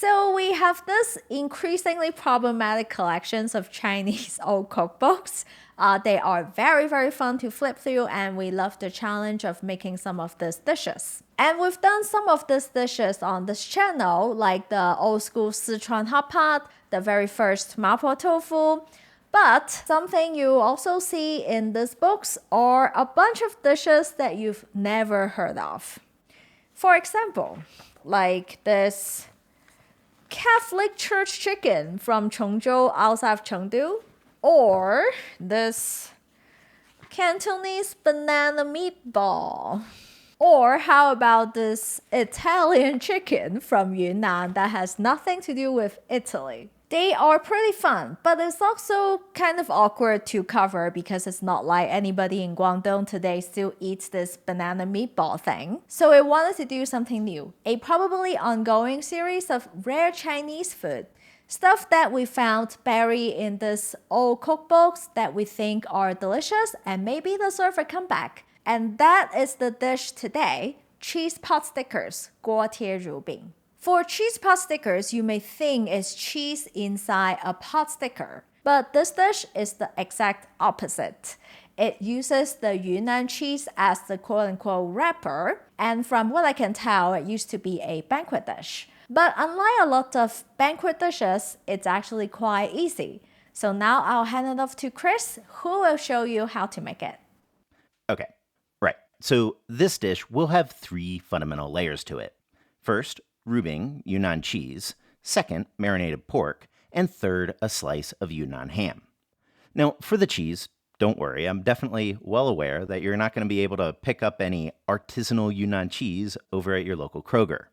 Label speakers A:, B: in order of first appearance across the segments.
A: So we have this increasingly problematic collections of Chinese old cookbooks. They are very, very fun to flip through, and we love the challenge of making some of these dishes. And we've done some of these dishes on this channel, like the old school Sichuan hot pot, the very first mapo tofu. But something you also see in these books are a bunch of dishes that you've never heard of. For example, like this Catholic church chicken from Chongzhou outside of Chengdu, or this Cantonese banana meatball. Or how about this Italian chicken from Yunnan that has nothing to do with Italy? They are pretty fun, but it's also kind of awkward to cover because it's not like anybody in Guangdong today still eats this banana meatball thing. So we wanted to do something new, a probably ongoing series of rare Chinese food. Stuff that we found buried in these old cookbooks that we think are delicious and maybe deserve a comeback. And that is the dish today, cheese potstickers, 锅贴乳饼. For cheese potstickers, you may think it's cheese inside a potsticker, but this dish is the exact opposite. It uses the Yunnan cheese as the quote-unquote wrapper, and from what I can tell, it used to be a banquet dish. But unlike a lot of banquet dishes, it's actually quite easy. So now I'll hand it off to Chris, who will show you how to make it.
B: Okay, right. So this dish will have 3 fundamental layers to it. First, Rubing, Yunnan cheese, second, marinated pork, and third, a slice of Yunnan ham. Now, for the cheese, don't worry, I'm definitely well aware that you're not going to be able to pick up any artisanal Yunnan cheese over at your local Kroger.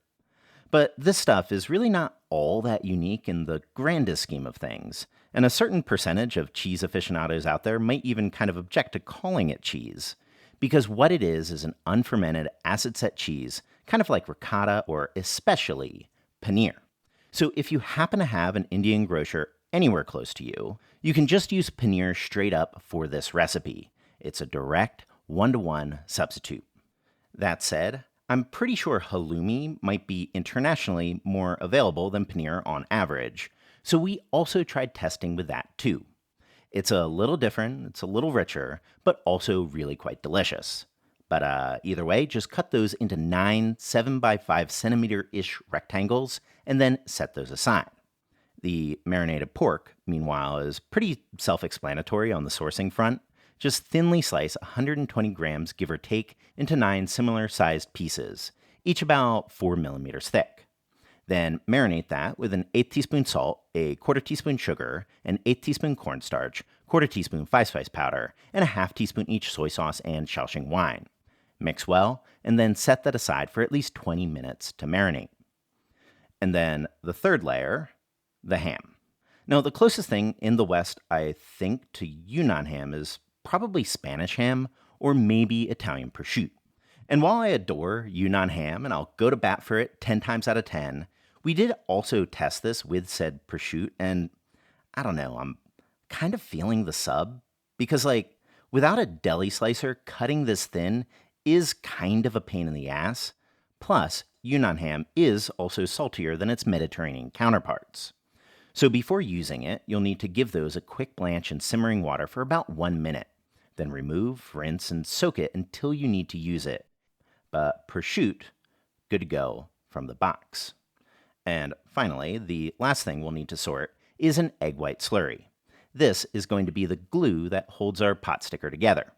B: But this stuff is really not all that unique in the grandest scheme of things, and a certain percentage of cheese aficionados out there might even kind of object to calling it cheese, because what it is an unfermented acid-set cheese, kind of like ricotta or especially paneer. So if you happen to have an Indian grocer anywhere close to you, you can just use paneer straight up for this recipe. It's a direct, one-to-one substitute. That said, I'm pretty sure halloumi might be internationally more available than paneer on average, so we also tried testing with that too. It's a little different, it's a little richer, but also really quite delicious. But either way, just cut those into 9 7x5 centimeter-ish rectangles and then set those aside. The marinated pork, meanwhile, is pretty self-explanatory on the sourcing front. Just thinly slice 120 grams, give or take, into 9 similar-sized pieces, each about 4 millimeters thick. Then marinate that with an 1/8 teaspoon salt, a 1/4 teaspoon sugar, an 1/8 teaspoon cornstarch, 1/4 teaspoon 5-spice powder, and a 1/2 teaspoon each soy sauce and Shaoxing wine. Mix well, and then set that aside for at least 20 minutes to marinate. And then the third layer, the ham. Now, the closest thing in the West, I think, to Yunnan ham is probably Spanish ham or maybe Italian prosciutto. And while I adore Yunnan ham and I'll go to bat for it 10 times out of 10, we did also test this with said prosciutto, and I don't know, I'm kind of feeling the sub, because without a deli slicer, cutting this thin is kind of a pain in the ass. Plus, Yunnan ham is also saltier than its Mediterranean counterparts. So before using it, you'll need to give those a quick blanch in simmering water for about 1 minute. Then remove, rinse, and soak it until you need to use it. But prosciutto, good to go from the box. And finally, the last thing we'll need to sort is an egg white slurry. This is going to be the glue that holds our pot sticker together.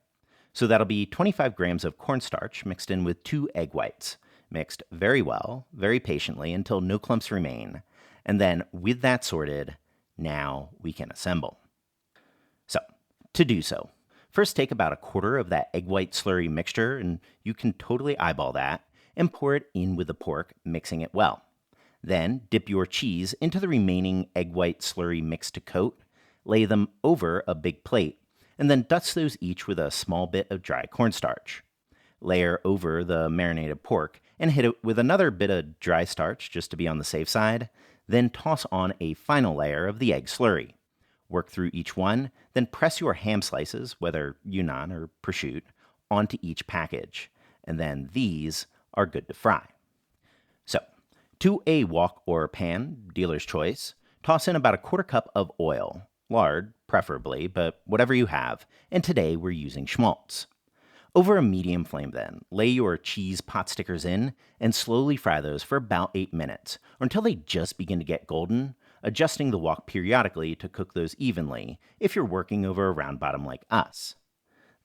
B: So that'll be 25 grams of cornstarch mixed in with 2 egg whites, mixed very well, very patiently until no clumps remain. And then with that sorted, now we can assemble. So, to do so, first take about 1/4 of that egg white slurry mixture, and you can totally eyeball that, and pour it in with the pork, mixing it well. Then dip your cheese into the remaining egg white slurry mix to coat, lay them over a big plate, and then dust those each with a small bit of dry cornstarch. Layer over the marinated pork and hit it with another bit of dry starch just to be on the safe side, then toss on a final layer of the egg slurry. Work through each one, then press your ham slices, whether Yunnan or prosciutto, onto each package, and then these are good to fry. So, To a wok or pan, dealer's choice, toss in about a quarter cup of oil, lard preferably, but whatever you have, and today we're using schmaltz. Over a medium flame then, lay your cheese potstickers in and slowly fry those for about 8 minutes, or until they just begin to get golden, adjusting the wok periodically to cook those evenly if you're working over a round bottom like us.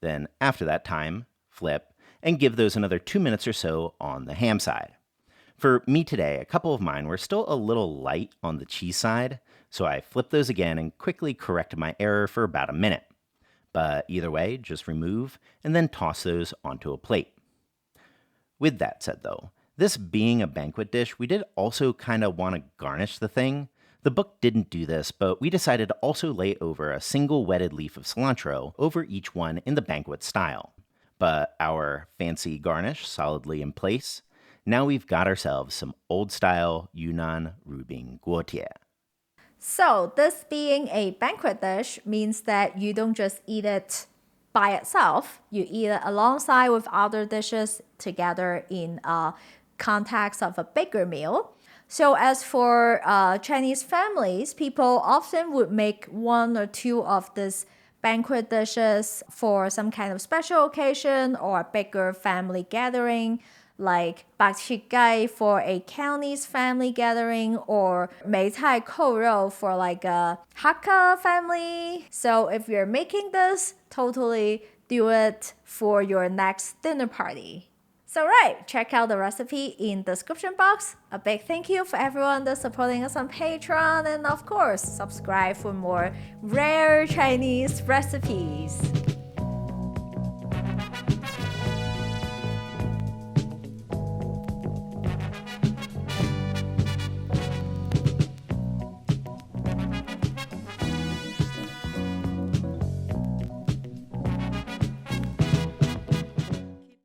B: Then, after that time, flip, and give those another 2 minutes or so on the ham side. For me today, a couple of mine were still a little light on the cheese side, so I flipped those again and quickly corrected my error for about a minute. But either way, just remove and then toss those onto a plate. With that said though, this being a banquet dish, we did also kind of want to garnish the thing. The book didn't do this, but we decided to also lay over a single wetted leaf of cilantro over each one in the banquet style. But our fancy garnish solidly in place, now we've got ourselves some old-style Yunnan乳饼锅贴.
A: So this being a banquet dish means that you don't just eat it by itself, you eat it alongside with other dishes together in a context of a bigger meal. So as for Chinese families, people often would make 1 or 2 of these banquet dishes for some kind of special occasion or a bigger family gathering, like Potstickers for a Cantonese family gathering, or 梅菜扣肉 for like a Hakka family. So if you're making this, totally do it for your next dinner party. So right, check out the recipe in the description box. A big thank you for everyone that's supporting us on Patreon, and of course, subscribe for more rare Chinese recipes.